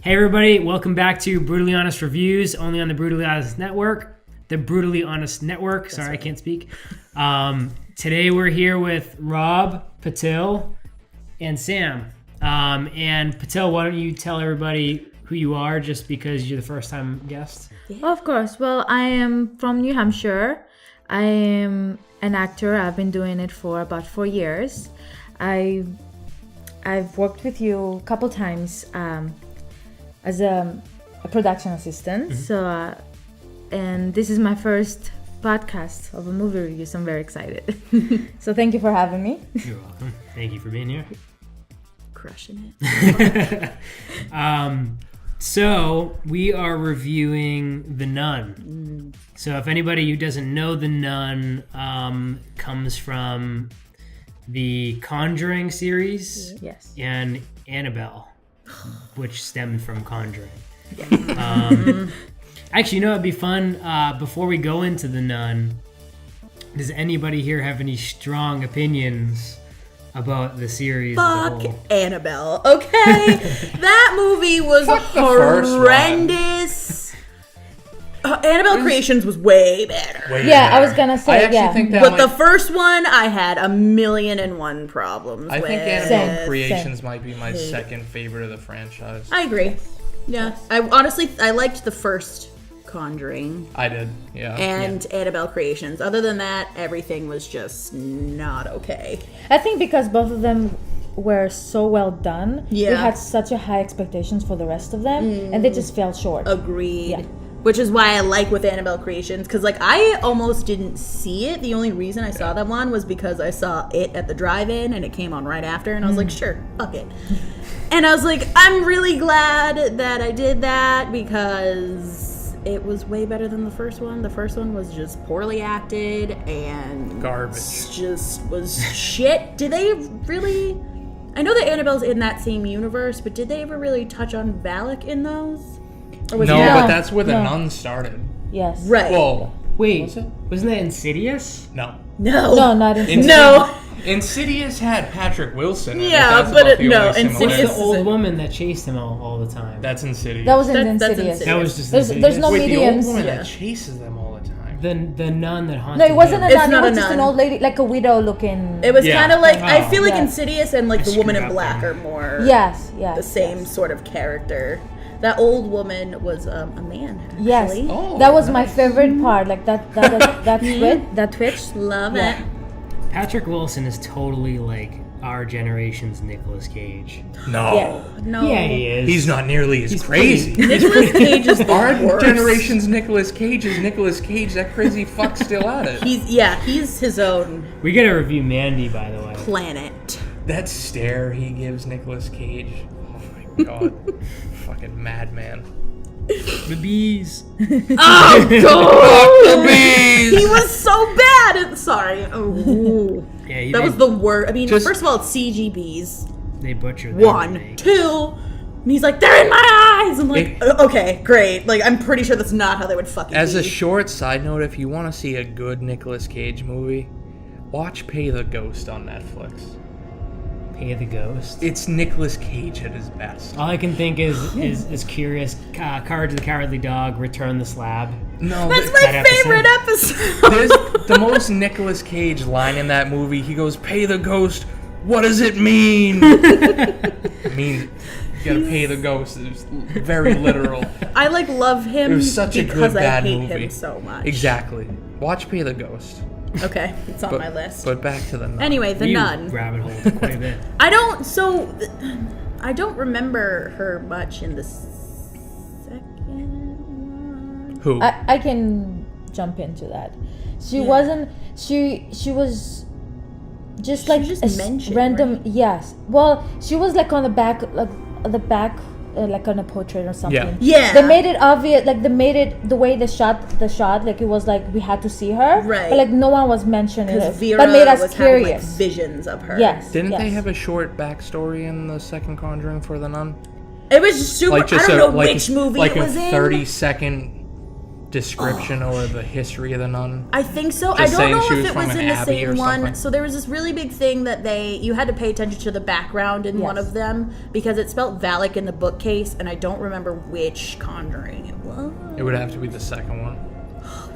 Hey everybody, welcome back to Brutally Honest Reviews, only on the Brutally Honest Network. The Brutally Honest Network. Sorry, I can't speak. Today we're here with Rob, Patil, and Sam. And Patil, why don't you tell everybody who you are, just because you're the first time guest? Yeah. Of course. Well, I am from New Hampshire. I am an actor. I've been doing it for about 4 years. I've worked with you a couple times as a production assistant. Mm-hmm. So, and this is my first podcast of a movie review, so I'm very excited. So thank you for having me. You're welcome. Thank you for being here. Crushing it. So we are reviewing The Nun. So if anybody who doesn't know, The Nun comes from the Conjuring series. Yes. And Annabelle, which stemmed from Conjuring. Yeah. Actually, you know, it'd be fun, before we go into The Nun, does anybody here have any strong opinions about the series as a Fuck whole? Annabelle, okay? That movie was horrendous. Annabelle Creations was way better. I was gonna say, I actually think that But the first one, I had 1,000,001 problems I with. think Annabelle Same. Creations might be my second favorite of the franchise. I agree. Yeah. I liked the first Conjuring I did, yeah. and Annabelle Creations. Other than that, everything was just not okay. I think because both of them were so well done, we Yeah. had such a high expectations for the rest of them, and they just fell short. Agreed. Yeah. Which is why I like with Annabelle Creations, because I almost didn't see it. The only reason I saw that one was because I saw it at the drive-in and it came on right after, and I was like, sure, fuck it. And I was like, I'm really glad that I did that because it was way better than the first one. The first one was just poorly acted and Garbage. just was shit. Did they really? I know that Annabelle's in that same universe, but did they ever really touch on Valak in those? Or was No, it but that's where the No. Nun started. Yes. right? Well, Wait, Was it? wasn't that Insidious? no. No, not in. No. Insidious had Patrick Wilson in it. Yeah, That's but about the no, only What's similarity. Insidious- the old woman that chased him all the time? That's Insidious. That was in That's Insidious. That was just There's Insidious? no Wait, the old mediums. woman Yeah. that chases them all the time. The nun that haunted No, it wasn't a him. It's nun. It not was a just an nun. old lady, like a widow looking. It was Yeah. kind of like, I feel like Yeah. Insidious and like I the Woman screwed in up Black then. are more Yes. the same sort of character. That old woman was a man, actually. Yes. Oh, That was my nice. favorite part. Like that twitch. Love Yeah. it. Patrick Wilson is totally like our generation's Nicolas Cage. No. Yeah. No. Yeah, he is. He's not nearly as He's crazy. Nicolas Cage is the Our worst. generation's Nicolas Cage is Nicolas Cage. That crazy fuck's still at it. He's his own We gotta review Mandy, by the way. planet. That stare he gives Nicolas Cage. Oh my god. Fucking madman. The bees. Oh god! The bees! He was so bad. Sorry. Oh. Yeah, That was the worst. I mean, Just- first of all, it's CGBs. they butchered that One, remake. two. And he's like, they're in my eyes. I'm like, It- okay, great. Like, I'm pretty sure that's not how they would fucking As be. a short side note, if you want to see a good Nicolas Cage movie, watch Pay the Ghost on Netflix. Pay the Ghost. It's Nicolas Cage at his best. All I can think is Curious, Courage of the Cowardly Dog, Return the Slab. No, That's but my that favorite episode. there's the most Nicolas Cage line in that movie. He goes, "Pay the ghost. What does it mean?" It means you gotta pay the ghost. It's very literal. I love him It was such a because good bad I hate movie. him so much. Exactly. Watch Pay the Ghost. Okay, it's on my list. But back to the Nun. Anyway, The You Nun. rabbit hole quite a bit. I don't remember her much in the second one. Who? I can jump into that. She wasn't. She was just like just a mentioned, random. right? Yes. Well, she was like on the back, like on a portrait or something. Yeah. They made it obvious, like they made it the way they shot the shot, like it was like we had to see her. Right. But like no one was mentioning Because it. Vera But made us was having like curious. visions of her. Yes. Didn't they yes. have a short backstory in the second Conjuring for the Nun? It was super. Like just I don't know like, which movie like it was a in. 30-second description or the history of the nun? I think so. Just I don't saying know she if was it from was an in the abbey same or one. something. So there was this really big thing that you had to pay attention to the background in one Yes. of them because it spelled Valak in the bookcase, and I don't remember which Conjuring it was, It would have to be the second one.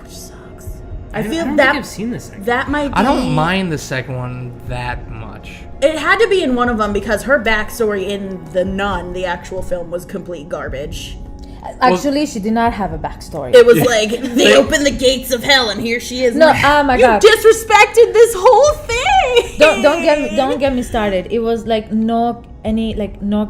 which sucks. I I don't feel think that I've seen this. that might be. I don't mind the second one that much. It had to be in one of them because her backstory in The Nun, the actual film, was complete garbage. Actually, she did not have a backstory. It was like they opened the gates of hell, and here she is. No, Like, oh my you God. disrespected this whole thing. Don't get me started. It was like no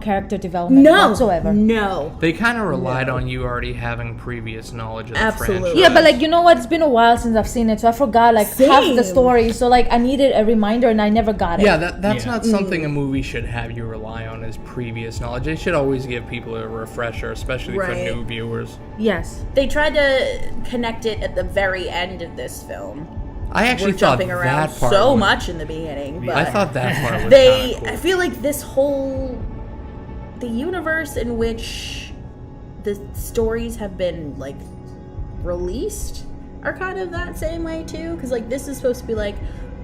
character development whatsoever. No. They kind of relied on you already having previous knowledge of the Absolutely. franchise. Yeah, but like you know what? It's been a while since I've seen it, so I forgot like half the Same. story. So like I needed a reminder, and I never got it. Yeah, that's Yeah. not something a movie should have you rely on as previous knowledge. They should always give people a refresher, especially for Right. new viewers. Yes. They tried to connect it at the very end of this film. I actually We're thought jumping around that part so was- much in the beginning, but I thought that part was they. kinda cool. I feel like this whole the universe in which the stories have been like released are kind of that same way too, because like this is supposed to be like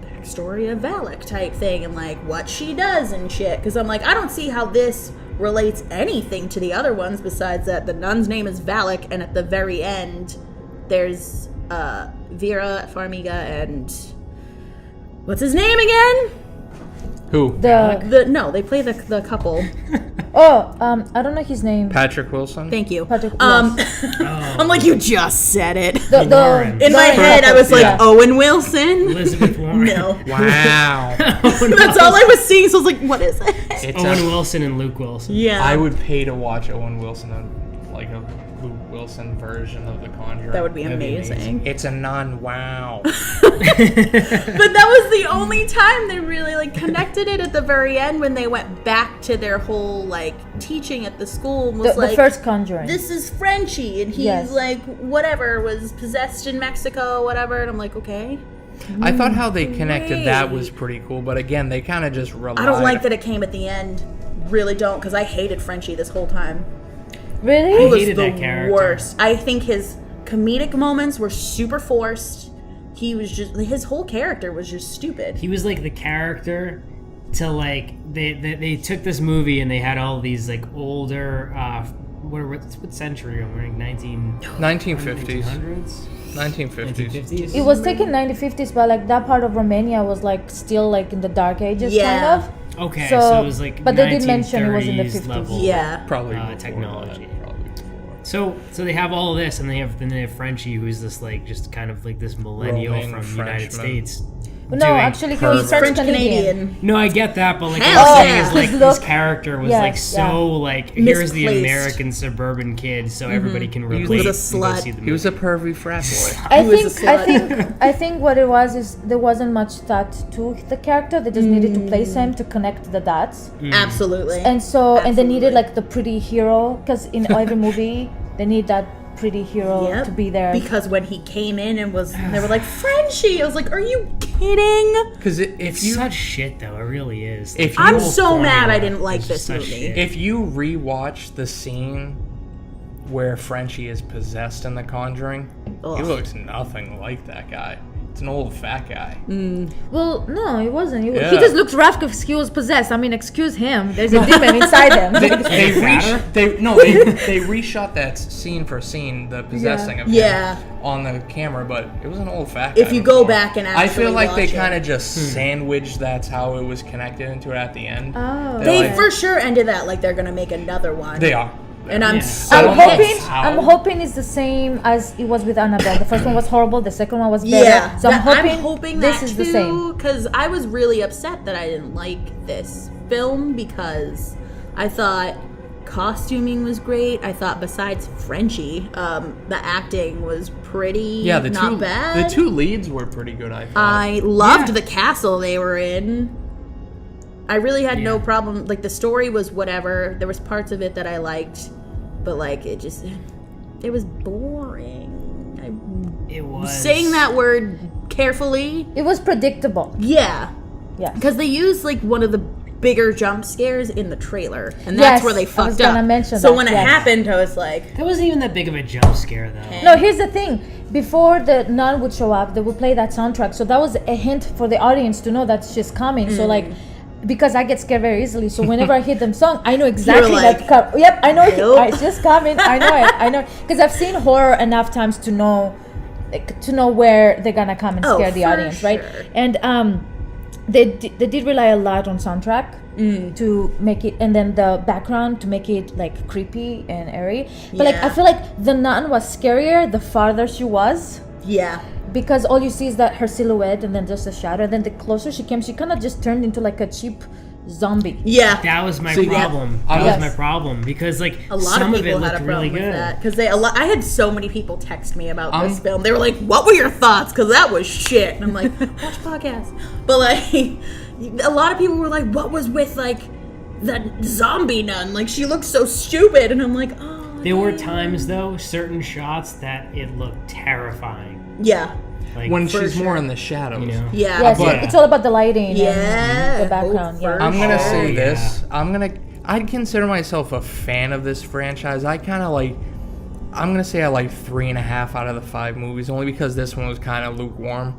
backstory of Valak type thing and like what she does and shit. Because I'm like, I don't see how this relates anything to the other ones besides that the nun's name is Valak, and at the very end there's Vera Farmiga and what's his name again? Who? They play the couple. I don't know his name. Patrick Wilson? Thank you. Patrick- I'm like, you just said it. Lauren. In my head, I was like, Yeah. Owen Wilson. Elizabeth Warren. No. Wow. That's all I was seeing, so I was like, what is it? It's Owen a- Wilson and Luke Wilson. Yeah. I would pay to watch Owen Wilson on like a Luke Wilson version of The Conjuring. That would be That'd be amazing. It's a non-wow. But that was the only time they really like connected it at the very end when they went back to their whole like teaching at the school and was The like, first Conjuring. this is Frenchie, and he's Yes. like, whatever, was possessed in Mexico, whatever. And I'm like, okay. I thought how they connected that Great. was pretty cool, but again, they kind of just relied. I don't like that it came at the end. Really don't, because I hated Frenchie this whole time. Really? He was hated the that character. worst. I think his comedic moments were super forced. He was just, his whole character was just stupid. He was like the character to like they took this movie and they had all these like older what century are we in? 1950s. 1900s? 1950s. 1950s? It was taken 1950s, but like that part of Romania was like still like in the dark ages, Yeah. kind of. Okay, So- so it was like but they did mention it was in the 1930s 50s. level. Yeah. Probably before technology. that, probably before. So they have all of this, and they have Frenchie, who's this like just kind of like this millennial Roaming from the United Frenchman. States. No, doing actually, he was pervert- French French Canadian. Canadian. No, I get that, but like Hell what I'm saying yeah. is like His this look- character was Yes, like so like here's the Misplaced. American suburban kid, so everybody can was relate. a and go slut. see the He was a movie. pervy frat boy. I He was a slut. I think what it was is there wasn't much thought to the character. They just needed to place him to connect the dots, Absolutely. and so and they needed Absolutely. like the pretty hero because in every movie they need that pretty hero Yep. to be there. Because when he came in and they were like, Frenchie! I was like, are you kidding? Because if It's you such shit though. It really is. If Like, the I'm whole so mad formula I didn't like is this such movie. shit. if you rewatch the scene where Frenchie is possessed in The Conjuring, he Ugh. looks nothing like that guy. It's an old fat guy. Well, no, it wasn't. He Yeah. just looked rough because he was possessed. I mean, excuse him. There's a demon inside him. They fatter? they reshot that scene for scene, the possessing of him Yeah. on the camera, but it was an old fat guy. If you go before. back and I feel actually like they watch it. kind of just sandwiched that's how it was connected into it at the end. Oh. They're They like- for sure ended that like they're gonna make another one. they are. And I'm Yeah. so I'm don't know hoping. how. I'm hoping it's the same as it was with Annabelle. The first one was horrible. The second one was better. Yeah, So I'm that- hoping, this that is the same. because I was really upset that I didn't like this film because I thought costuming was great. I thought besides Frenchie, the acting was pretty Yeah, not bad. the two leads were pretty good. I thought. I loved Yeah. the castle they were in. I really had no Yeah. problem. Like the story was whatever. There was parts of it that I liked, but like it was boring. It was Saying that word carefully. It was predictable. Yeah. Yeah. Because they used like one of the bigger jump scares in the trailer, and Yes, that's where they I was fucked gonna up. mention So that, when it yes. happened, I was like, That wasn't even that big of a jump scare, though. No, here's the thing. Before the nun would show up, they would play that soundtrack. So that was a hint for the audience to know that she's coming. So like, because I get scared very easily, so whenever I hear them song, I know exactly like, Yep, I know nope. it's just coming. I know it. I know because I've seen horror enough times to know where they're gonna come and scare the for audience, right? sure. And they did rely a lot on soundtrack to make it, and then the background to make it like creepy and airy. But like I feel like the nun was scarier the farther she was. yeah. Because all you see is that her silhouette and then just a shadow. And then the closer she came, she kind of just turned into like a cheap zombie. Yeah. That was my See, problem. I That was- was my problem because like A lot some of of it people had looked a really problem with good. that because I had so many people text me about this film. They were like, "What were your thoughts?" Because that was shit. And I'm like, "Watch podcasts." But like, a lot of people were like, "What was with like that zombie nun? Like she looked so stupid." And I'm like, "Oh." There were times though, certain shots that it looked terrifying. Yeah. Like When For she's more sure. in the shadows. you know. Yeah. Yes, But- it's all about the lighting Yeah. and the background. Oh, Yeah. for I'm gonna sure. say Yeah. this. I'd consider myself a fan of this franchise. I'm gonna say I like 3.5 out of the 5 movies, only because this one was kind of lukewarm.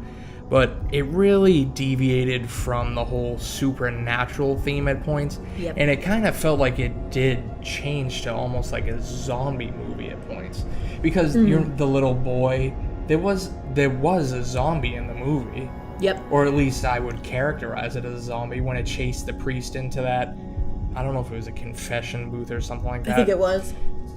But it really deviated from the whole supernatural theme at points, Yep. and it kind of felt like it did change to almost like a zombie movie at points, because you're the little boy. There was a zombie in the movie. Yep. Or at least I would characterize it as a zombie when it chased the priest into that, I don't know if it was a confession booth or something like that. I think it was.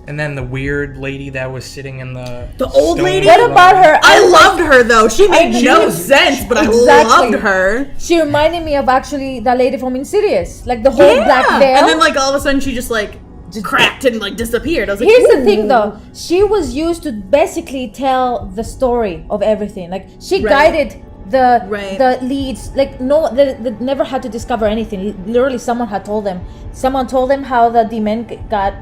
And then the weird lady that was sitting in the old stone lady? What throne. about her? I loved her though. She made I no knew- sense, but I Exactly. loved her. She reminded me of actually that lady from Insidious, like the whole black veil. And then like all of a sudden she just like cracked and like disappeared. I was like, Here's the thing "Ooh." though, she was used to basically tell the story of everything. Like she Right. guided the Right. the leads. Like no, they never had to discover anything. Literally, someone had told them. Someone told them how the demon got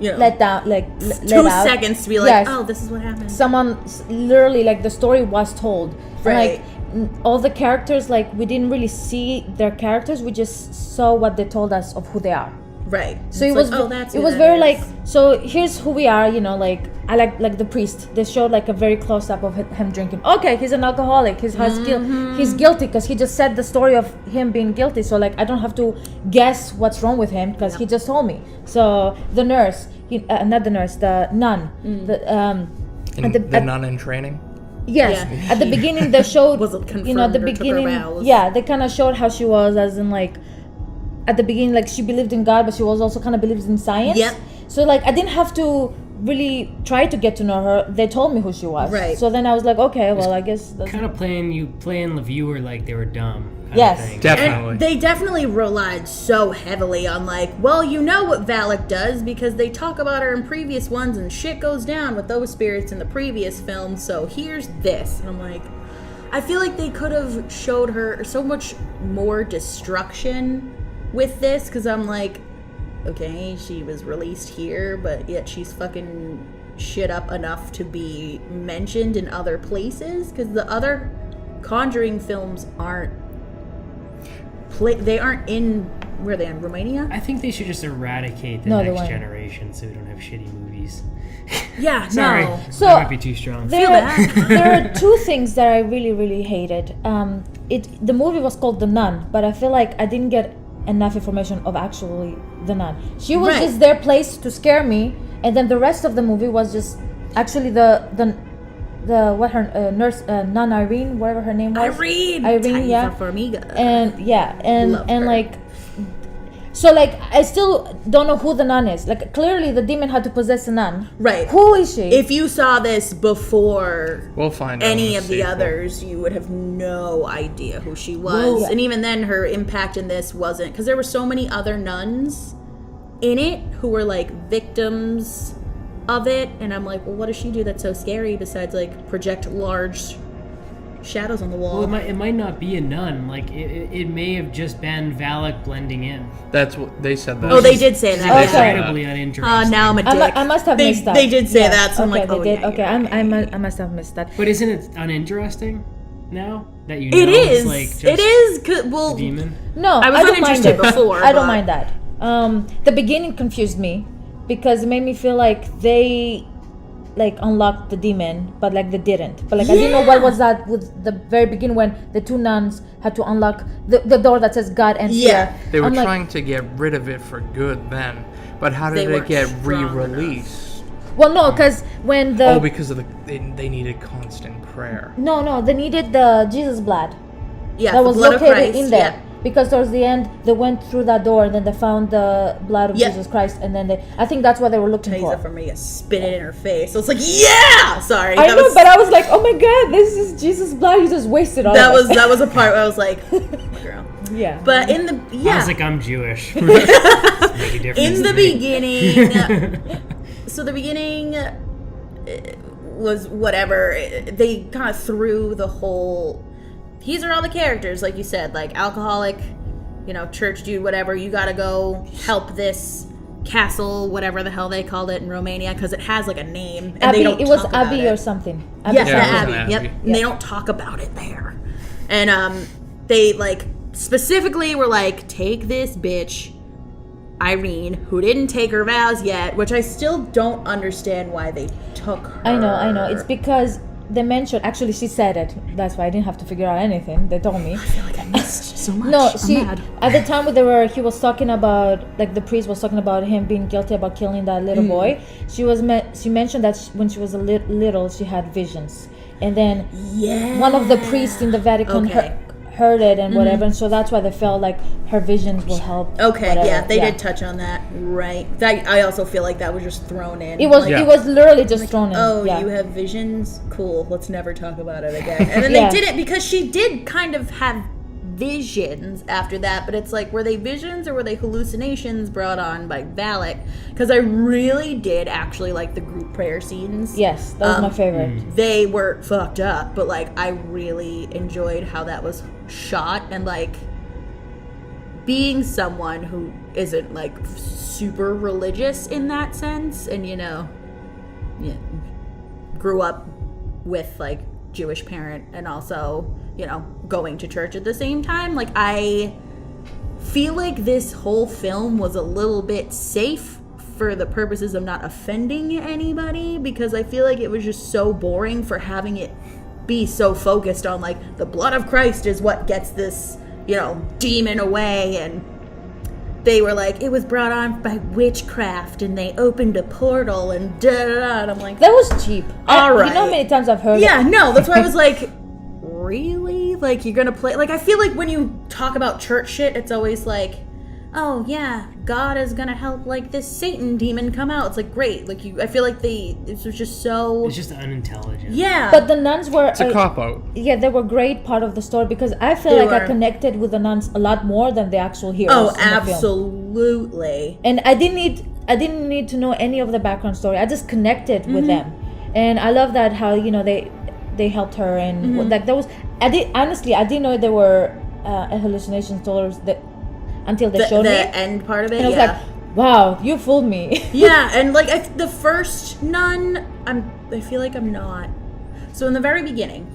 You know, let down, like let 2 out. seconds to be like, Yes. oh, this is what happened. Someone literally, like the story was told. And, Right. like all the characters, like we didn't really see their characters. We just saw what they told us of who they are. Right. So It's it was like, oh, that's it who was that very is. like, so here's who we are, you know, like I like the priest. They showed like a very close up of him drinking. Okay, he's an alcoholic. He's he's guilty because he just said the story of him being guilty. So like I don't have to guess what's wrong with him because he just told me. So the nurse, not the nurse, the nun, Mm. And at the nun in training. yes, Yeah. at the beginning they showed, Wasn't you know, at the confirmed or took her beginning, vows. yeah, they kind of showed how she was, as in like, at the beginning, like she believed in God, but she was also kind of believes in science. Yep. So like I didn't have to really try to get to know her. They told me who she was. Right. So then I was like, okay, well I guess that's, Kind of playing the viewer like they were dumb. kind Yes. of thing. Definitely. And they definitely relied so heavily on like, well, you know what Valak does because they talk about her in previous ones and shit goes down with those spirits in the previous films. So here's this, and I'm like, I feel like they could have showed her so much more destruction with this because I'm like, okay, she was released here, but yet she's fucking shit up enough to be mentioned in other places because the other Conjuring films aren't. They aren't in. Where are they in Romania? I think they should just eradicate the No, they next won't. generation so we don't have shitty movies. Yeah, Sorry, no. So- that might be too strong. Feel that. there are two things that I really hated. The movie was called The Nun, but I feel like I didn't get enough information of actually the nun. She was Right. just their place to scare me, and then the rest of the movie was just actually the what her nurse nun Irene, whatever her name was. Irene, yeah. Formiga. And yeah, and Love and her. like, so like I still don't know who the nun is. Like clearly the demon had to possess a nun. Right. Who is she? If you saw this before We'll find out. any in of the sequel. others, you would have no idea who she was. Well, yeah. And even then, her impact in this wasn't because there were so many other nuns in it who were like victims of it. And I'm like, well, what does she do that's so scary besides like project large shadows on the wall? Well, it might not be a nun. Like it may have just been Valak blending in. That's what they said. That. Oh, they did say It's that. Okay. incredibly uninteresting. Now I'm a dick. I must have they, missed that. They did say Yeah. that, so I'm okay, like, oh, they did. yeah, Okay, you're right. I must have missed that. But isn't it uninteresting now? that you know It is. like just It is. Well, a demon? No, I was don't mind uninterested it. before, I don't but- mind that. The beginning confused me because it made me feel like they like unlocked the demon, but like they didn't. But like I didn't know what was that with the very beginning when the two nuns had to unlock the door that says God and fear. Yeah. They were I'm like, trying to get rid of it for good then. But how They did it weren't get strong re-released? well, no, because when the Oh, because of they needed constant prayer. no, they needed the Jesus blood yeah, that the was blood of located Christ, in there. yeah. Because towards the end, they went through that door and then they found the blood of Yeah. Jesus Christ, and then I think that's what they were looking Taser for. for me, spit it in her face. So it's like, yeah. Sorry, I know, but I was like, oh my god, this is Jesus' blood. You just wasted all that of was it. that was a part where I was like, girl. Yeah. But in the I was like, I'm Jewish. Make a difference in the to me. beginning, so the beginning was whatever. They kind of threw the whole. These are all the characters, like you said, like alcoholic, church dude, whatever. You gotta go help this castle, whatever the hell they called it in Romania, because it has like a name. And Abbey, they don't it was talk about Abbey it. or something. Yes, Yeah, the it was an Abbey. Abbey. Yep. And they don't talk about it there. And they like specifically were like, take this bitch, Irene, who didn't take her vows yet, which I still don't understand why they took her. I know. It's because they mentioned. Actually, she said it. That's why I didn't have to figure out anything. They told me. I feel like I missed so much. No, I'm mad. at the time he was talking about, like the priest was talking about him being guilty about killing that little boy. She mentioned that when she was a little, she had visions, and then one of the priests in the Vatican Okay. heard it and whatever, and so that's why they felt like her visions will help. Okay, whatever. yeah, they did touch on that, right? That I also feel like that was just thrown in. It was Yeah. it was literally just thrown in. Oh, yeah. you have visions? Cool. Let's never talk about it again. And then Yeah. they did it because she did kind of have visions after that, but it's like, were they visions or were they hallucinations brought on by Valak? Because I really did actually like the group prayer scenes. Yes, that was my favorite. They were fucked up, but like I really enjoyed how that was shot, and like being someone who isn't like super religious in that sense, and grew up with like Jewish parent and also going to church at the same time, like I feel like this whole film was a little bit safe for the purposes of not offending anybody, because I feel like it was just so boring for having it be so focused on like the blood of Christ is what gets this demon away, and they were like, it was brought on by witchcraft and they opened a portal and da da da, and I'm like, That was cheap. All You know right. how many times I've heard yeah, it? no, that's why I was like, really? Like, you're gonna play? Like, I feel like when you talk about church shit, it's always like, oh yeah, God is gonna help like this Satan demon come out. It's like, great. Like, I feel like this was just so. It's just unintelligent. Yeah. But the nuns were It's a cop-out. yeah, they were a great part of the story because I feel They like I were. connected with the nuns a lot more than the actual heroes. oh, in the film. absolutely. And I didn't need to know any of the background story. I just connected with them, and I love that how they helped her and like there was. I didn't know there were hallucinations towards until they showed The me, end part of it, and I was yeah. like, wow, you fooled me. Yeah, and like the first nun, I feel like I'm not. So in the very beginning,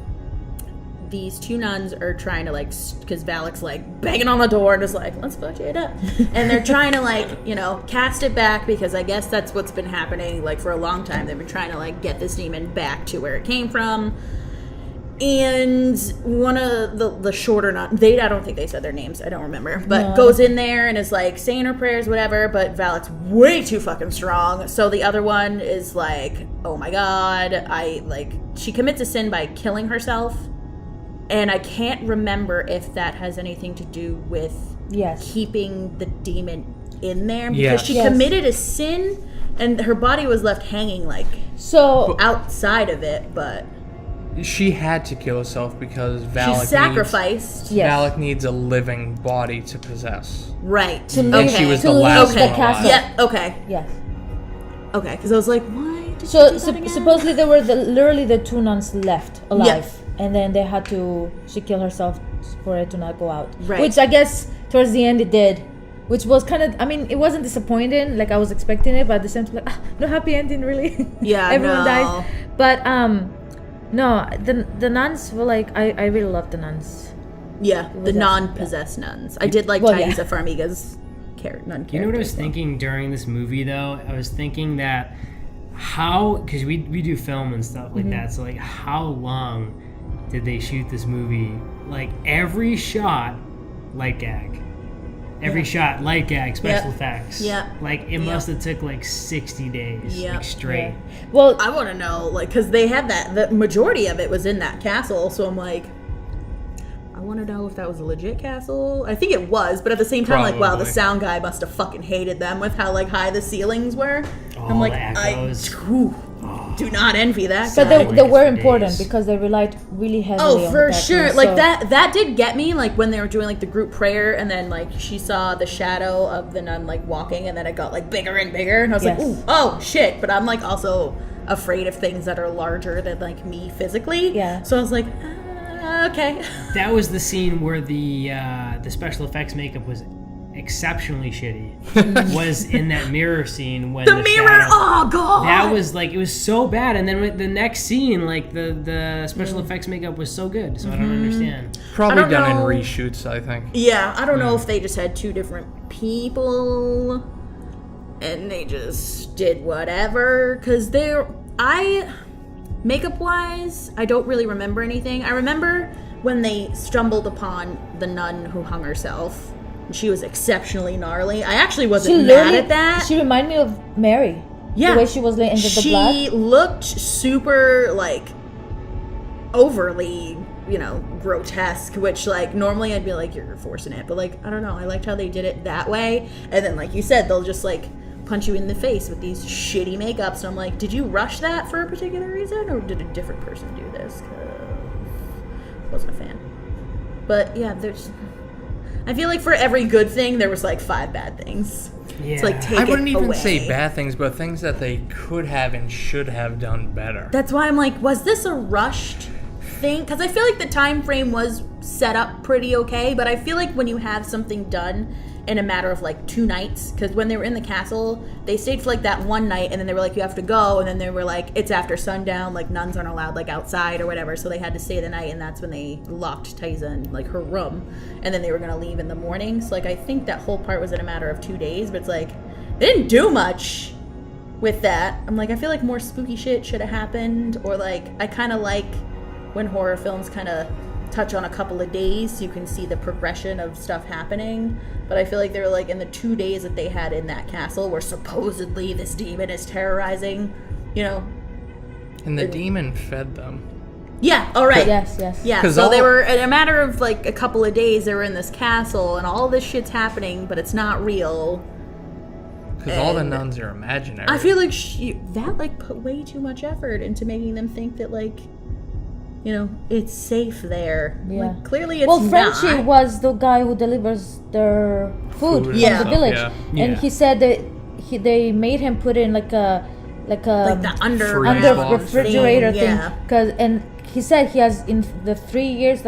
these two nuns are trying to like, because Valak's like banging on the door and is like, let's fuck it up, and they're trying to like cast it back, because I guess that's what's been happening like for a long time. They've been trying to like get this demon back to where it came from. And one of the shorter nuns, I don't think they said their names, I don't remember, but goes in there and is like saying her prayers, whatever, but Valak's way too fucking strong. So the other one is like, oh my god, she commits a sin by killing herself, and I can't remember if that has anything to do with Yes. keeping the demon in there, because Yes. she Yes. committed a sin and her body was left hanging like So outside of it, but She had to kill herself because she Valak sacrificed. Yes. Valak needs a living body to possess. Right. to And leave, she was to the leave last the one castle. alive. Yeah, okay. Yes. Okay, because I was like, why did So she do that again? supposedly there were literally the two nuns left alive, and then she killed herself for it to not go out. Right. Which I guess towards the end it did, which was kind of. I mean, it wasn't disappointing like I was expecting it, but at the same time, like, no happy ending really. Yeah, everyone no. dies. But No, the nuns were like I really love the nuns. Yeah, the was non-possessed nuns. I did like Well, Thaisa yeah. Farmiga's nun character. You know what I was so. thinking during this movie though? I was thinking that how, because we do film and stuff like that, so like how long did they shoot this movie? Like every shot, light gag. Every shot, light gag, special effects. Yeah. Like it must have took like 60 days, Yeah. like straight. Well, I want to know, like, because they had the majority of it was in that castle, so I'm like, I want to know if that was a legit castle. I think it was, but at the same time, like, wow, the Probably. sound guy must have fucking hated them with how like high the ceilings were. I'm like, the echoes. do not envy that. but guy. they were for important days. because they relied really heavily Oh, on for the sure. darkness, Like so- that did get me. Like when they were doing like the group prayer, and then like she saw the shadow of the nun like walking, and then it got like bigger and bigger, and I was Yes. like, ooh, oh shit. But I'm like also afraid of things that are larger than like me physically. Yeah. So I was like, okay. That was the scene where the special effects makeup was exceptionally shitty. Was in that mirror scene when The mirror. shadow- Oh god. That was like, it was so bad, and then with the next scene, like the special effects makeup was so good. So I don't understand. Probably I don't done in know. reshoots, I think. Yeah, I don't know if they just had two different people and they just did whatever. Because makeup wise, I don't really remember anything. I remember when they stumbled upon the nun who hung herself. And she was exceptionally gnarly. I actually wasn't mad at that. She reminded me of Mary. Yeah. The way she was laying into the blood. She looked super, like, overly, grotesque, which, like, normally I'd be like, you're forcing it. But, like, I don't know. I liked how they did it that way. And then, like you said, they'll just, like, punch you in the face with these shitty makeups. And I'm like, did you rush that for a particular reason? Or did a different person do this? 'Cause I wasn't a fan. But, yeah, I feel like for every good thing, there was, like, 5 bad things. Yeah. It's like, take I wouldn't it even away. say bad things, but things that they could have and should have done better. That's why I'm like, was this a rushed thing? Because I feel like the time frame was set up pretty okay, but I feel like when you have something done in a matter of like 2 nights, because when they were in the castle, they stayed for like that one night, and then they were like, you have to go, and then they were like, it's after sundown, like nuns aren't allowed like outside or whatever, so they had to stay the night, and that's when they locked Thaisa in like her room, and then they were gonna leave in the morning. So like I think that whole part was in a matter of 2 days, but it's like they didn't do much with that. I'm like, I feel like more spooky shit should have happened, or like I kind of like when horror films kind of touch on a couple of days so you can see the progression of stuff happening. But I feel like they were like in the 2 days that they had in that castle where supposedly this demon is terrorizing, And the demon fed them. Yeah, all right. Yes. Yeah, 'Cause so they all- were, in a matter of like a couple of days, they were in this castle and all this shit's happening, but it's not real. Because all the And nuns are imaginary. I feel like that like put way too much effort into making them think that like, it's safe there. Yeah. Like, clearly it's Well, not. Frenchie was the guy who delivers their food from Yeah. the village, Yeah. Yeah. and he said that they made him put in like a like the Freeze under box refrigerator thing, thing, yeah. and he said he has in the 3 years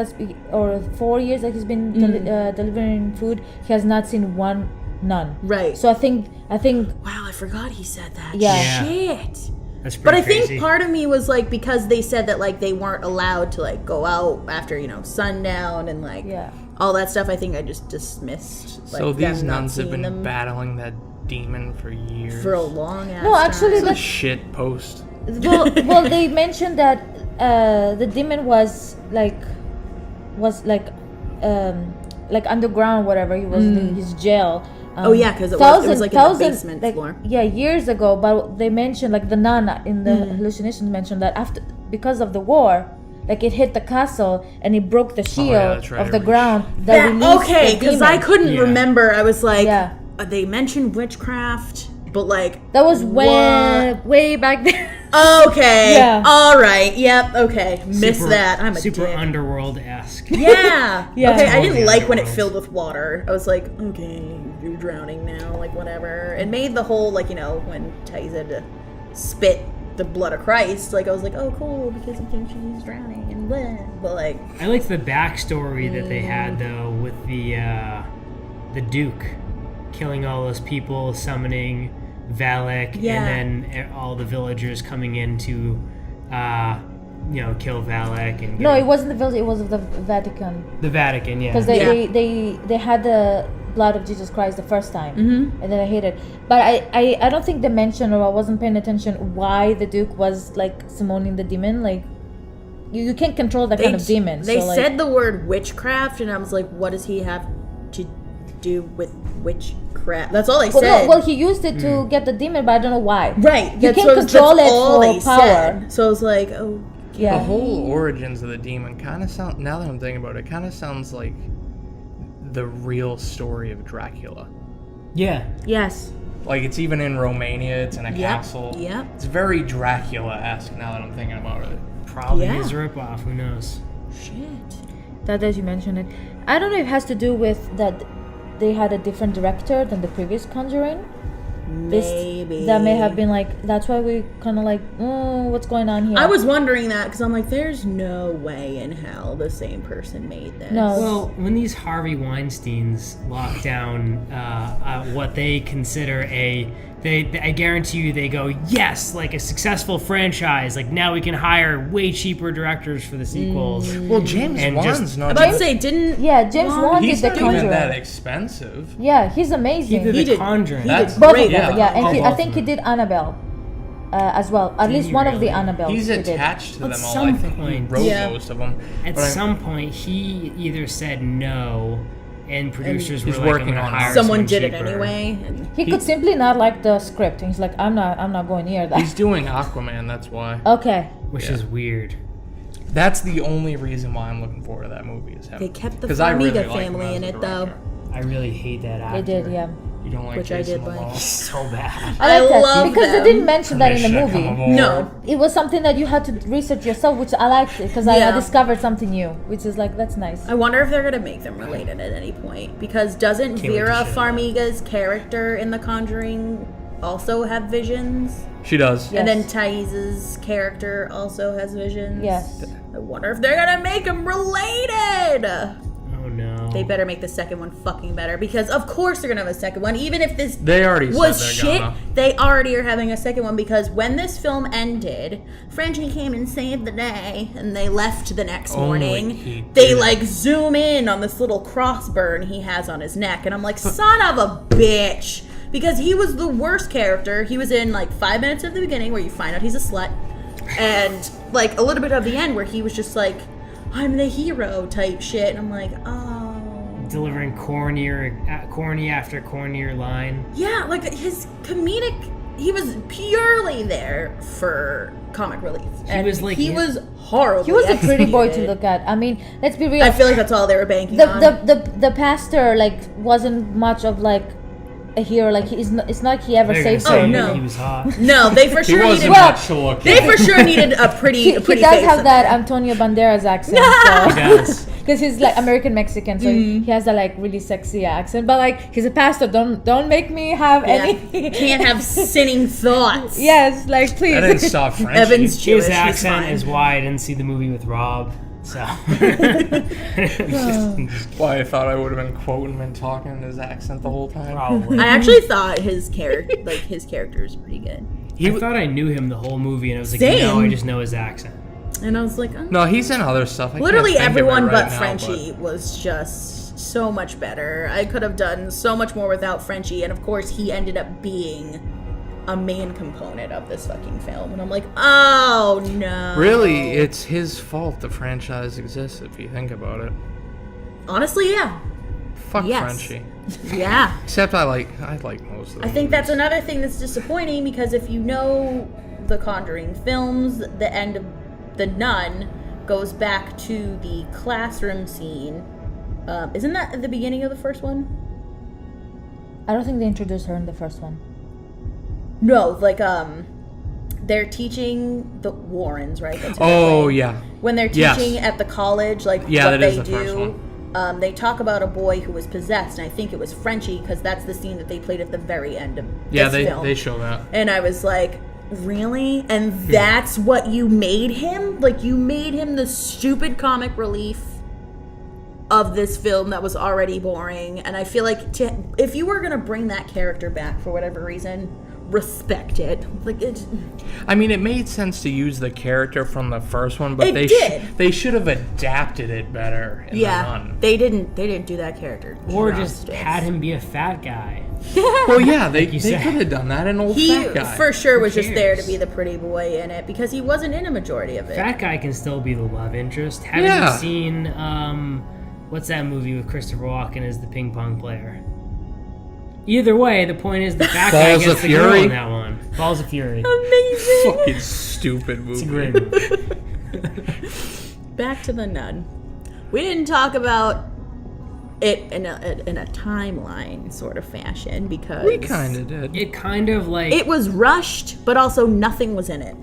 or 4 years that he's been delivering food, he has not seen one nun. Right. So I think Wow, I forgot he said that. Yeah. Yeah. Shit. That's But pretty I think crazy. part of me was like, because they said that like they weren't allowed to like go out after sundown and like Yeah. all that stuff. I think I just dismissed. Like, So these them not nuns have seeing been them battling that demon for years. for a long ass No, actually, time. It's a that's- shit post. well they mentioned that the demon was like underground, whatever. He was in his jail. Oh, yeah, 'cause it was, like, in the basement floor. Yeah, years ago. But they mentioned like the nun in the hallucinations mentioned that because of the war, like it hit the castle and it broke the shield that's right, of the it ground. That released okay, the because I demon. couldn't Yeah. remember. I was like, Yeah. they mentioned witchcraft, but like That was what? way back there. Okay. Yeah. All right. Yep. Okay. Missed Super- that. I'm a super dick. underworld-esque. Yeah. Yeah. Okay. I Totally didn't like when it underworld. filled with water. I was like, okay, you're drowning now. Like whatever. It made the whole like when Thaisa had to spit the blood of Christ. Like I was like, oh cool, because he thinks she's drowning and blah. But like, I liked the backstory that they had though with the Duke killing all those people, summoning Valak, Yeah. and then all the villagers coming in to kill Valak and No, it wasn't the village. It was the Vatican. the Vatican. Yeah, Because they had the blood of Jesus Christ the first time, and then I hated. But I don't think they mentioned, or I wasn't paying attention, why the Duke was like summoning the demon. Like you can't control that kind of demon. They so, said the word witchcraft, and I was like, what does he have to do with witchcraft? That's all they said. Well, he used it to get the demon, but I don't know why. Right. You can't control it for power. Said. So I was like, oh. Yeah. The whole origins of the demon kind of sound. Now that I'm thinking about it, kind of sounds like the real story of Dracula. yeah. Yes. Like it's even in Romania. It's in a castle. Yep. It's very Dracula-esque. Now that I'm thinking about it. Probably is a ripoff. Who knows? Shit. That as you mentioned it, I don't know if it has to do with that they had a different director than the previous Conjuring. Maybe. That may have been like, that's why we kind of like, what's going on here? I was wondering that because I'm like, there's no way in hell the same person made this. No. Well, when these Harvey Weinsteins lock down what they consider I guarantee you they go, yes, like a successful franchise. Like now we can hire way cheaper directors for the sequels. Well, James And Wan's just- not. I'm about to say, didn't... Yeah, James Wan did He's the not even Conjuring. that expensive. Yeah, he's He amazing. did He the did- Conjuring. he That's did Both great. of them, yeah. And Oh, I both think of he them. did Annabelle as well. At least he one of the really? Annabelles. He's he did. attached to At them all. some I think he point. wrote Yeah. most of them. At But I'm- some point, he either said no, and producers were he's like, working I'm gonna on it. hire Someone did it cheaper. anyway. And He could simply not like the script. He's like, I'm not going near that. he's doing Aquaman. That's why. Okay. Which Yeah. is weird. That's the only reason why I'm looking forward to that movie. Is him. they kept the 'Cause I really Farmiga like him family as in a it, though. director. I really hate that actor. They did, yeah. You don't like Which I Jason did like. Momoa? So bad. I like I that love because them. they didn't mention that in the Commissioner, movie. come aboard. No. It was something that you had to research yourself, which I liked it because I Yeah. discovered something new, which is like, that's nice. I wonder if they're going to make them related at any point. Because doesn't Can't wait to Vera shit. Farmiga's character in The Conjuring also have visions? She does. Yeah. And then Yes. Thais's character also has visions? Yes. I wonder if they're going to make them related. Oh no. They better make the second one fucking better because of course they're gonna have a second one. Even if this They already was said they're shit, gonna. they already are having a second one because when this film ended, Frenchie came and saved the day, and they left the next Only he morning. They did. like zoom in on this little cross burn he has on his neck, and I'm like, son of a bitch, because he was the worst character. He was in like 5 minutes of the beginning where you find out he's a slut, and like a little bit of the end where he was just like, I'm the hero type shit, and I'm like, oh. Delivering corny after cornier line. Yeah, like his comedic, he was purely there for comic relief. And was like- he was horrible. He was a pretty boy to look at. I mean, let's be real. I feel like that's all they were banking on. the pastor like wasn't much of like a hero. Like it's not like he ever They're gonna saved say him. no. he was hot. No, they for He sure wasn't needed. Well, much to look They at. for sure needed a pretty. He pretty does face have in that there. Antonio Banderas accent. He So. does. Because he's like American Mexican, so he has that like really sexy accent. But like he's a pastor. Don't make me have Yeah. any. Can't have sinning thoughts. Yes, like please. That didn't stop Frenchie. Evan's Jewish. His he's accent fine. is why I didn't see the movie with Rob. So. Why I thought I would have been quoting him and talking in his accent the whole time. Probably. I actually thought his character is pretty good. I thought I knew him the whole movie, and I was like, Same. no, I just know his accent. And I was like, oh. No, he's in other stuff. I Literally can't think of it everyone right but now, Frenchie was just so much better. I could have done so much more without Frenchie, and of course he ended up being a main component of this fucking film. And I'm like, oh no. Really, it's his fault the franchise exists if you think about it. Honestly, yeah. Fuck Yes. Frenchie. Yeah. Except I like most of them. I think that's another thing that's disappointing because if you know the Conjuring films, the end of The Nun goes back to the classroom scene. Isn't that at the beginning of the first one? I don't think they introduced her in the first one. No, like they're teaching the Warrens, right? That's who they're Oh playing. yeah. When they're Yes. teaching at the college, like Yeah, what that is they the first do. They talk about a boy who was possessed, and I think it was Frenchie because that's the scene that they played at the very end of Yeah, this film. they show that. And I was like, really? And that's what you made him? Like, you made him the stupid comic relief of this film that was already boring. And I feel like if you were going to bring that character back for whatever reason, respect it. Like it. I mean, it made sense to use the character from the first one, but It they did. they should have adapted it better in The Nun. They didn't do that character. Or just justice. had him be a fat guy. Well, yeah, they you could said. have done that. An old He fat guy. for sure was Who just there to cares? be the pretty boy in it because he wasn't in a majority of it. Fat guy can still be the love interest. Haven't Yeah. you seen what's that movie with Christopher Walken as the ping pong player? Either way, the point is the fat guy Balls gets of the girl Fury? in that one. Balls of Fury. Amazing. Fucking stupid movie. It's a great movie. Back to the Nun. We didn't talk about it in a timeline sort of fashion because We kind of did. It kind of like it was rushed, but also nothing was in it.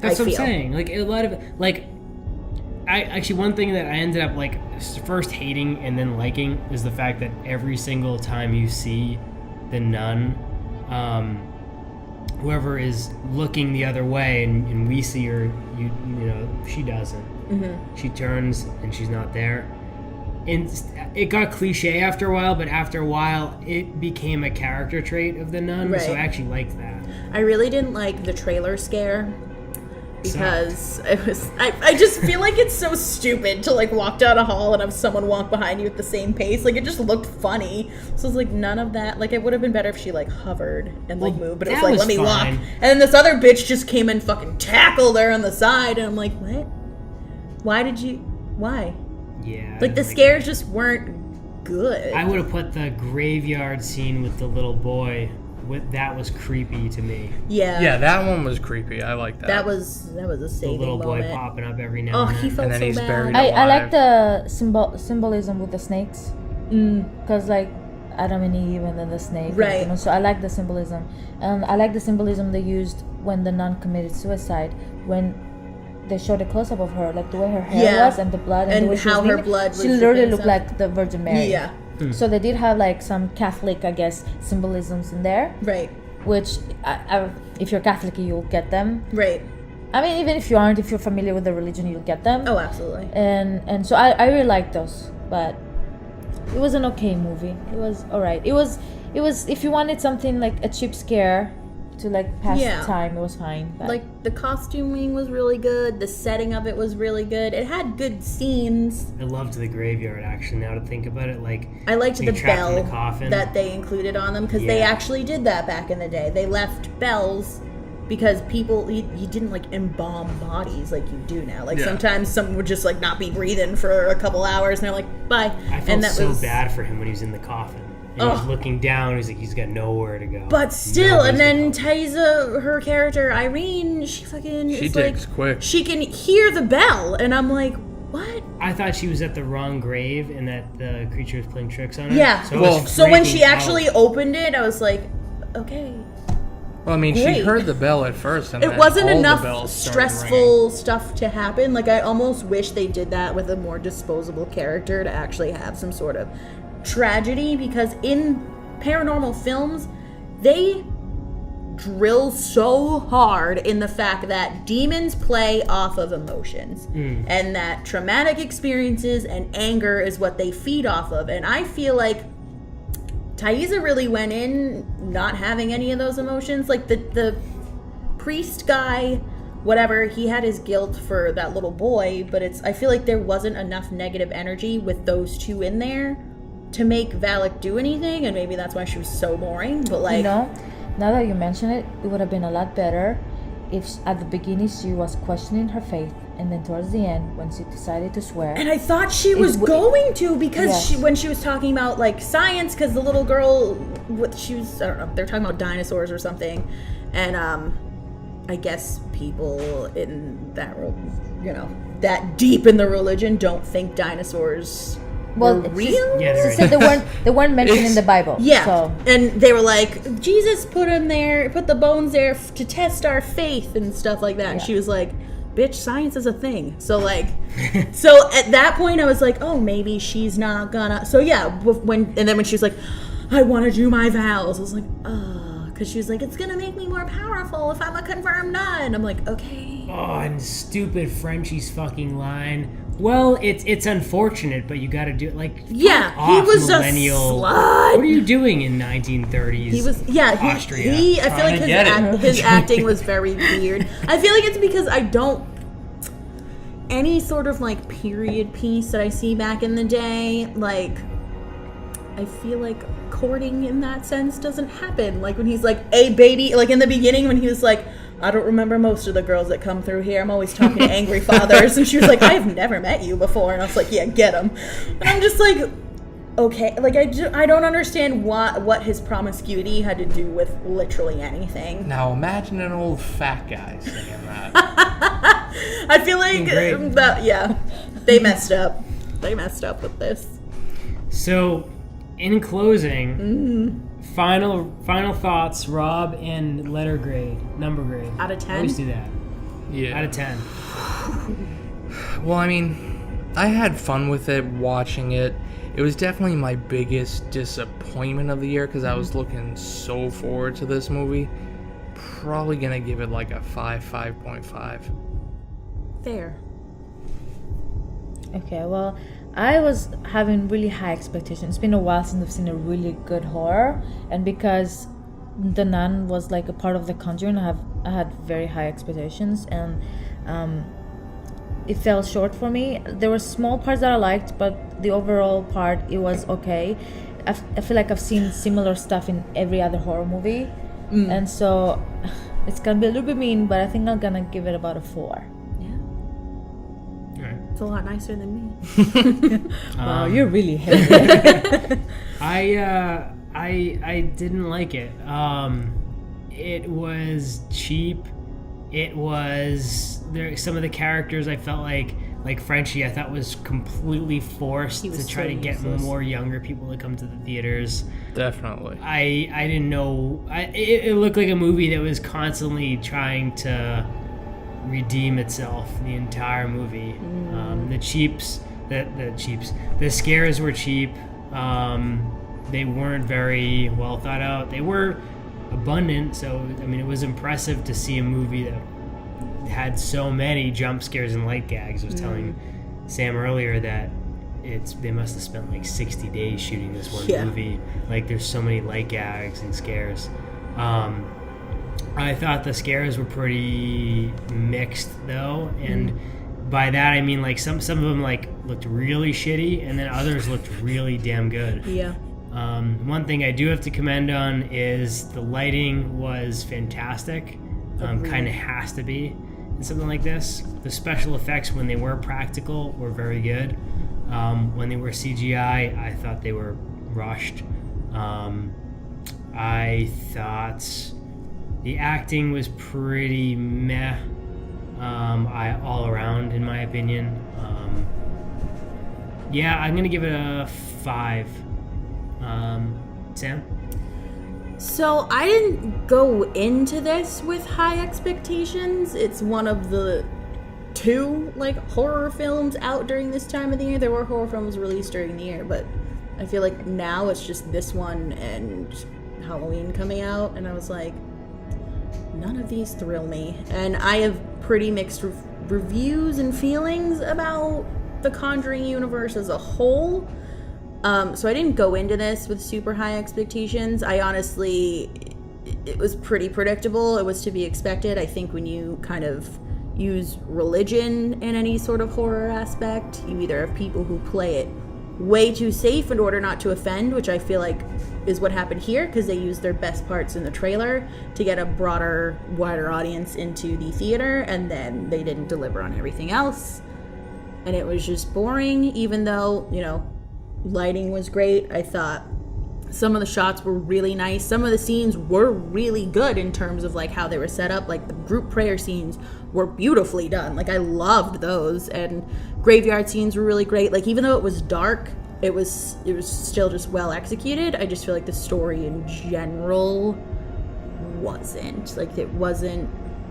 that's I what I'm feel. saying. Like a lot of like, I actually one thing that I ended up like first hating and then liking is the fact that every single time you see the nun, whoever is looking the other way and we see her, you know she doesn't. Mm-hmm. She turns and she's not there. And it got cliche after a while, but after a while, it became a character trait of the nun. So I Right. actually liked that. I really didn't like the trailer scare because it was. I just feel like it's so stupid to like walk down a hall and have someone walk behind you at the same pace. Like it just looked funny. So it's like none of that. Like it would have been better if she like hovered and like Well, moved, but it was that like was let me walk. fine. And then this other bitch just came and fucking tackled her on the side, and I'm like, what? Why did you? Why? Yeah. Like the scares just weren't good. I would have put the graveyard scene with the little boy. That was creepy to me. Yeah. Yeah, that one was creepy. I like that. That was a The saving little boy moment. popping up every now Oh, and he then. felt And then so he's bad. buried I like alive. the symbolism with the snakes. Because, like, Adam and Eve and then the snake. and Right. demon. So I like the symbolism. And I like the symbolism they used when the nun committed suicide. When they showed a close-up of her, like the way her hair Yeah. was and the blood. And the way she how was her bleeding. blood She was literally dripping looked stuff. like the Virgin Mary. Yeah. So they did have, like, some Catholic, I guess, symbolisms in there. Right. Which, if you're Catholic, you'll get them. Right. I mean, even if you aren't, if you're familiar with the religion, you'll get them. Oh, absolutely. And so I really liked those, but it was an okay movie. It was alright. It was if you wanted something like a cheap scare to like pass Yeah. the time, it was fine. But Like the costuming was really good. The setting of it was really good. It had good scenes. I loved the graveyard, actually, now to think about it. Like, I liked being the trapped in bell the coffin. that they included on them because they Yeah. actually did that back in the day. They left bells because people you didn't like embalm bodies like you do now. Like Yeah. sometimes someone would just like not be breathing for a couple hours and they're like bye. I felt and that so was bad for him when he was in the coffin. And he was Ugh. looking down, he's like, he's got nowhere to go. But still, and Nobody's then gonna Taiza, her character Irene, she fucking She is digs like quick. she can hear the bell, and I'm like, what? I thought she was at the wrong grave and that the creature was playing tricks on her. Yeah. So, I was Well- So when she freaking out. actually opened it, I was like, okay. Well, I mean, she Great. heard the bell at first, and It then wasn't all the enough bells started stressful stuff to happen. Like I almost wish they did that with a more disposable character to actually have some sort of tragedy, because in paranormal films, they drill so hard in the fact that demons play off of emotions and that traumatic experiences and anger is what they feed off of. And I feel like Taiza really went in not having any of those emotions. Like the priest guy, whatever, he had his guilt for that little boy, but I feel like there wasn't enough negative energy with those two in there to make Valak do anything, and maybe that's why she was so boring. But like, you know, now that you mention it, it would have been a lot better if at the beginning she was questioning her faith, and then towards the end, when she decided to swear. and I thought she was going to, because Yes. when she was talking about like science, because the little girl, she was, I don't know, they're talking about dinosaurs or something, and I guess people in that, that deep in the religion don't think dinosaurs well, were real. Yeah, she they're said they weren't mentioned in the Bible. Yeah, So and they were like, Jesus put the bones there to test our faith and stuff like that. And Yeah. she was like, bitch, science is a thing. So like, so at that point I was like, oh, maybe she's not gonna. So yeah, then when she was like, I want to do my vows, I was like, oh, because she was like, it's gonna make me more powerful if I'm a confirmed nun. I'm like, okay. Oh, and stupid Frenchie's fucking line. Well, it's unfortunate, but you got to do it. Like, Yeah, fuck he off, was millennial. a slut. What are you doing in 1930s? He was, yeah, Austria? I feel like Trying his acting was very weird. I feel like it's because I don't, any sort of like period piece that I see back in the day, like, I feel like courting in that sense doesn't happen. Like when he's like, hey baby, like in the beginning when he was like, I don't remember most of the girls that come through here. I'm always talking to angry fathers. And she was like, I've never met you before. And I was like, yeah, get him. And I'm just like, okay. Like, I don't understand what his promiscuity had to do with literally anything. Now imagine an old fat guy saying that. I feel like, Great. yeah, they messed up. They messed up with this. So, in closing, final thoughts, Rob, and letter grade, number grade. Out of 10? Always do that. Yeah. Out of 10. Well, I mean, I had fun with it, watching it. It was definitely my biggest disappointment of the year because I was looking so forward to this movie. Probably gonna give it like a 5.5. Fair. Okay, well, I was having really high expectations. It's been a while since I've seen a really good horror, and because The Nun was like a part of the Conjuring, I had very high expectations, and it fell short for me. There were small parts that I liked, but the overall part, it was okay. I feel like I've seen similar stuff in every other horror movie, and so it's gonna be a little bit mean, but I think I'm gonna give it about a 4. It's a lot nicer than me. Wow, you're really heavy. I didn't like it. It was cheap. It was some of the characters I felt like Frenchie, I thought was completely forced He was to try so to get useless. more younger people to come to the theaters. Definitely. I didn't know. It looked like a movie that was constantly trying to redeem itself the entire movie. The scares were cheap. They weren't very well thought out. They were abundant, so I mean it was impressive to see a movie that had so many jump scares and light gags. I was telling Sam earlier that they must have spent like 60 days shooting this one movie. Like there's so many light gags and scares. I thought the scares were pretty mixed though, and by that I mean like some of them like looked really shitty, and then others looked really damn good. Yeah. One thing I do have to commend on is the lighting was fantastic. Kind of has to be in something like this. The special effects, when they were practical, were very good. When they were CGI, I thought they were rushed. I thought the acting was pretty meh. All around, in my opinion. Yeah, I'm gonna give it a 5. Sam? So I didn't go into this with high expectations. It's one of the 2 like horror films out during this time of the year. There were horror films released during the year, but I feel like now it's just this one and Halloween coming out, and I was like, none of these thrill me. And I have pretty mixed reviews and feelings about the Conjuring universe as a whole. So I didn't go into this with super high expectations. I honestly, it was pretty predictable. It was to be expected. I think when you kind of use religion in any sort of horror aspect, you either have people who play it way too safe in order not to offend, which I feel like is what happened here, because they used their best parts in the trailer to get a broader, wider audience into the theater, and then they didn't deliver on everything else. And it was just boring, even though, you know, lighting was great. I thought some of the shots were really nice. Some of the scenes were really good in terms of like how they were set up. Like the group prayer scenes were beautifully done. Like I loved those. And graveyard scenes were really great. Like even though it was dark, it was still just well executed. I just feel like the story in general wasn't. Like it wasn't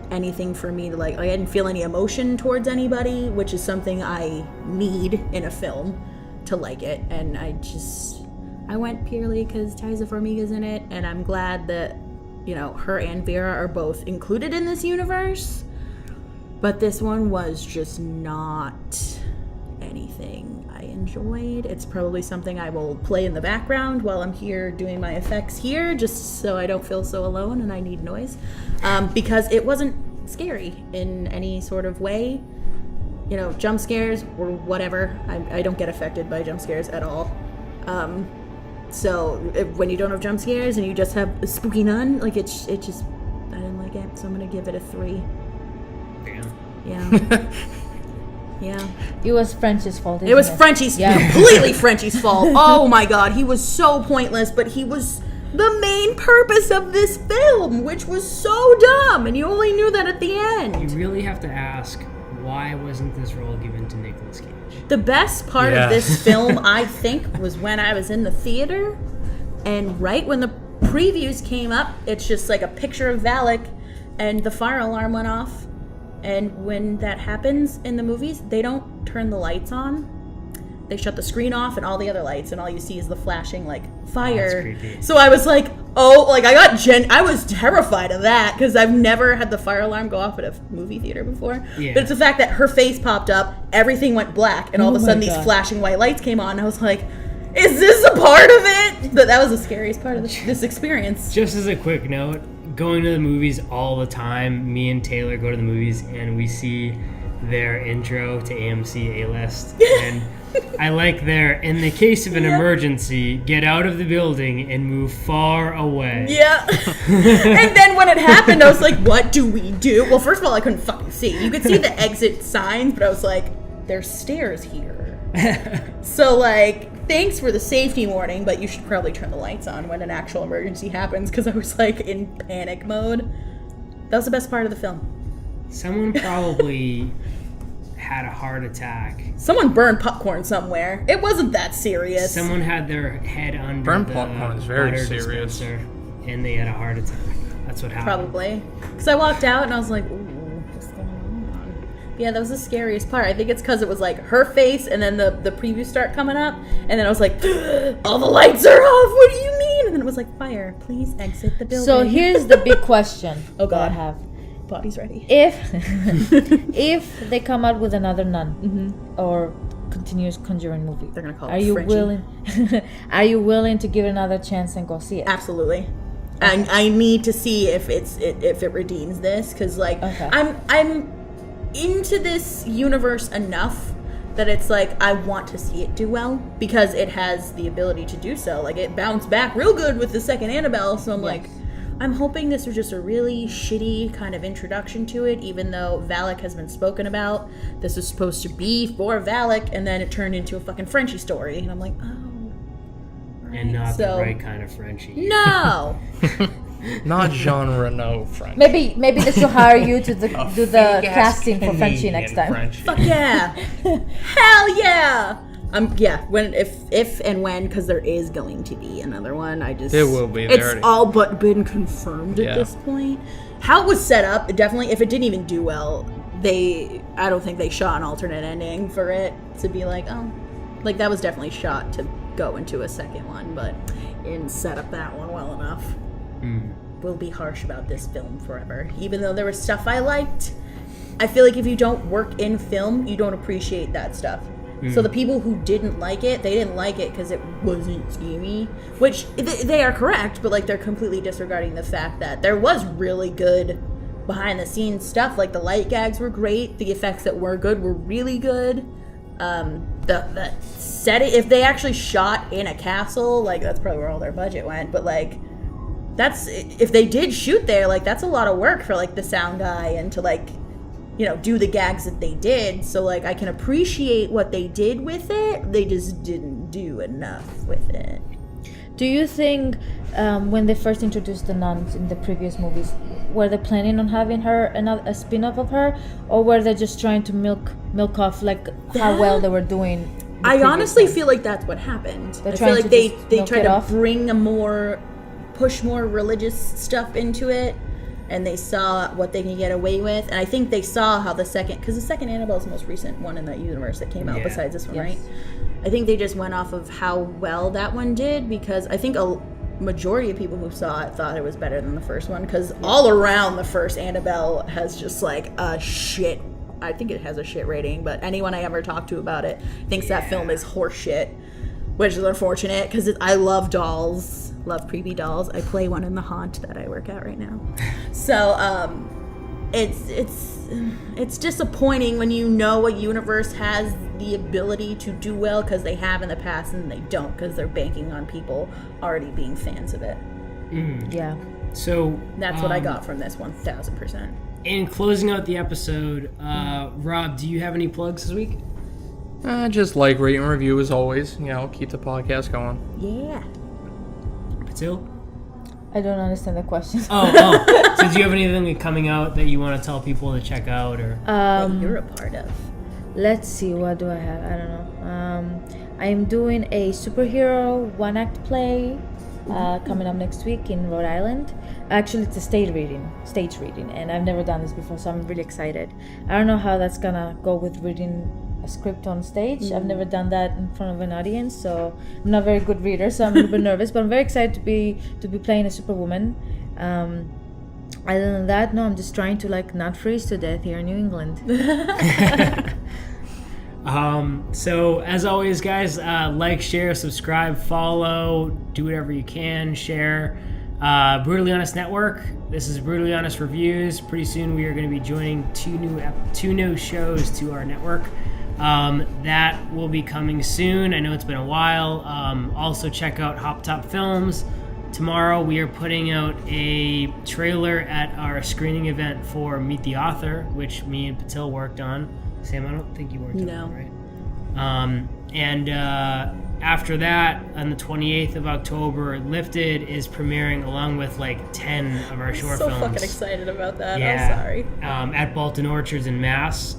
anything for me to like I didn't feel any emotion towards anybody, which is something I need in a film to like it. And I went purely because Ties of Formiga's in it, and I'm glad that her and Vera are both included in this universe. But this one was just not anything I enjoyed. It's probably something I will play in the background while I'm here doing my effects here, just so I don't feel so alone and I need noise. Because it wasn't scary in any sort of way. Jump scares or whatever. I don't get affected by jump scares at all. So when you don't have jump scares and you just have a spooky nun, like it just, I didn't like it. So I'm gonna give it a 3. Damn. Yeah. Yeah. It was French's fault. It was Frenchie's, completely Frenchie's fault. Oh my god, he was so pointless, but he was the main purpose of this film, which was so dumb, and you only knew that at the end. You really have to ask, why wasn't this role given to Nicolas Cage? The best part of this film, I think, was when I was in the theater, and right when the previews came up, it's just like a picture of Valak, and the fire alarm went off. And when that happens in the movies, they don't turn the lights on. They shut the screen off and all the other lights, and all you see is the flashing, like, fire. That's creepy. So I was like, I was terrified of that, because I've never had the fire alarm go off at a movie theater before. Yeah. But it's the fact that her face popped up, everything went black, and all of a sudden these flashing white lights came on, and I was like, is this a part of it? But that was the scariest part of this experience. Just as a quick note, going to the movies all the time, me and Taylor go to the movies and we see their intro to AMC A-List, and I like their, in the case of an emergency, get out of the building and move far away. Yeah. And then when it happened, I was like, what do we do? Well, first of all, I couldn't fucking see. You could see the exit signs, but I was like, there's stairs here. So, like, thanks for the safety warning, but you should probably turn the lights on when an actual emergency happens, because I was, like, in panic mode. That was the best part of the film. Someone probably had a heart attack. Someone burned popcorn somewhere. It wasn't that serious. Someone had their head under Burnt the popcorn is very butter serious. dispenser, and they had a heart attack. That's what happened. Probably. Because I walked out and I was like, ooh, what's going on? Yeah, that was the scariest part. I think it's because it was like her face and then the previews start coming up. And then I was like, all the lights are off. What do you mean? And then it was like, fire, please exit the building. So here's the big question Oh, God. that I have. Body's ready. If they come out with another Nun or continuous Conjuring movie, They're going to call are it you Frenchie. willing? Are you willing to give it another chance and go see it? Absolutely. I need to see if it redeems this, because like I'm into this universe enough that it's like I want to see it do well, because it has the ability to do so. Like, it bounced back real good with the second Annabelle, so I'm like, I'm hoping this was just a really shitty kind of introduction to it, even though Valak has been spoken about. This was supposed to be for Valak, and then it turned into a fucking Frenchie story, and I'm like, oh. Right. And not the right kind of Frenchie. No! Not Jean Reno French. Maybe they should hire you to do the casting for Frenchie next time. Frenchie. Fuck yeah! Hell yeah! When if and when, because there is going to be another one. There will be. It's all but been confirmed at this point. How it was set up, definitely. If it didn't even do well, I don't think they shot an alternate ending for it to be like, oh, like that was definitely shot to go into a second one, but didn't set up that one well enough. We'll be harsh about this film forever, even though there was stuff I liked. I feel like if you don't work in film, you don't appreciate that stuff. So the people who didn't like it, they didn't like it because it wasn't scary, which they are correct, but like they're completely disregarding the fact that there was really good behind the scenes stuff. Like the light gags were great, the effects that were good were really good. The setting, if they actually shot in a castle, like that's probably where all their budget went, but like that's, if they did shoot there, like that's a lot of work for like the sound guy and to like, you know, do the gags that they did. So like I can appreciate what they did with it. They just didn't do enough with it. Do you think when they first introduced the nuns in the previous movies, were they planning on having her a spin-off of her, or were they just trying to milk off like how well they were doing? I honestly feel like that's what happened. I feel like they tried to bring push more religious stuff into it, and they saw what they can get away with. And I think they saw how because the second Annabelle is the most recent one in that universe that came out besides this one, right? I think they just went off of how well that one did, because I think majority of people who saw it thought it was better than the first one, because all around the first Annabelle has just like a shit. I think it has a shit rating, but anyone I ever talked to about it thinks that film is horse shit, which is unfortunate because I love dolls, love creepy dolls. I play one in the haunt that I work at right now. So it's disappointing when you know a universe has the ability to do well, because they have in the past, and they don't because they're banking on people already being fans of it. Yeah. So That's what I got from this 1000%. in closing out the episode, Rob, do you have any plugs this week? Just like, rate, and review as always. Keep the podcast going. Yeah. Patil? I don't understand the question. Oh. So do you have anything coming out that you want to tell people to check out, or? That you're a part of. Let's see, what do I have? I don't know. I'm doing a superhero one-act play coming up next week in Rhode Island. Actually, it's a stage reading, and I've never done this before, so I'm really excited. I don't know how that's gonna go with reading a script on stage. I've never done that in front of an audience, so I'm not a very good reader, so I'm a little bit nervous, but I'm very excited to be playing a superwoman. Other than that, no, I'm just trying to not freeze to death here in New England. So as always, guys, like, share, subscribe, follow, do whatever you can, share. Brutally Honest Network. This is Brutally Honest Reviews. Pretty soon we are going to be joining two new shows to our network. That will be coming soon. I know it's been a while. Also check out Hop Top Films. Tomorrow we are putting out a trailer at our screening event for Meet the Author, which me and Patil worked on. Sam, I don't think you worked on it, right? And after that, on the 28th of October, Lifted is premiering along with 10 of our short films. I'm so fucking excited about that. Yeah. I'm sorry. At Bolton Orchards in Mass.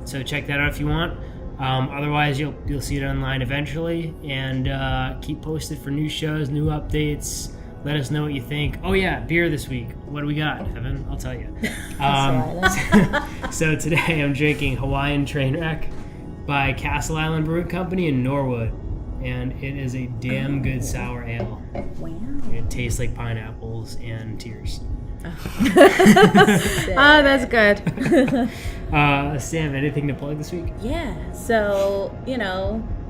So check that out if you want. Otherwise, you'll see it online eventually. And keep posted for new shows, new updates. Let us know what you think. Oh yeah, beer this week. What do we got, Evan? I'll tell you. So today I'm drinking Hawaiian Trainwreck by Castle Island Brewing Company in Norwood, and it is a damn good sour ale. Wow. It tastes like pineapples and tears. That's good. Sam, anything to plug this week? Yeah. So,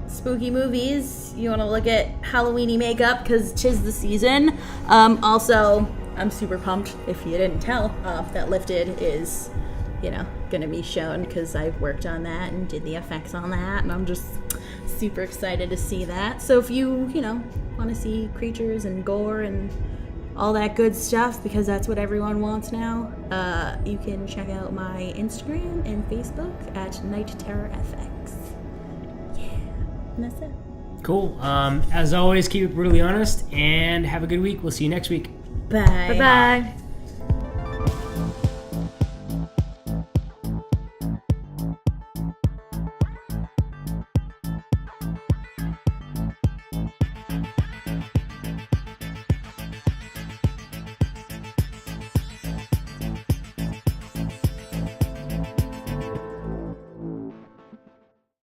spooky movies. You want to look at Halloweeny makeup because 'tis the season. Also, I'm super pumped, if you didn't tell, that Lifted is, going to be shown, because I've worked on that and did the effects on that, and I'm just super excited to see that. So if you, want to see creatures and gore and all that good stuff, because that's what everyone wants now, you can check out my Instagram and Facebook at Night Terror FX. Yeah, and that's it. Cool. As always, keep it brutally honest and have a good week. We'll see you next week. Bye. Bye-bye.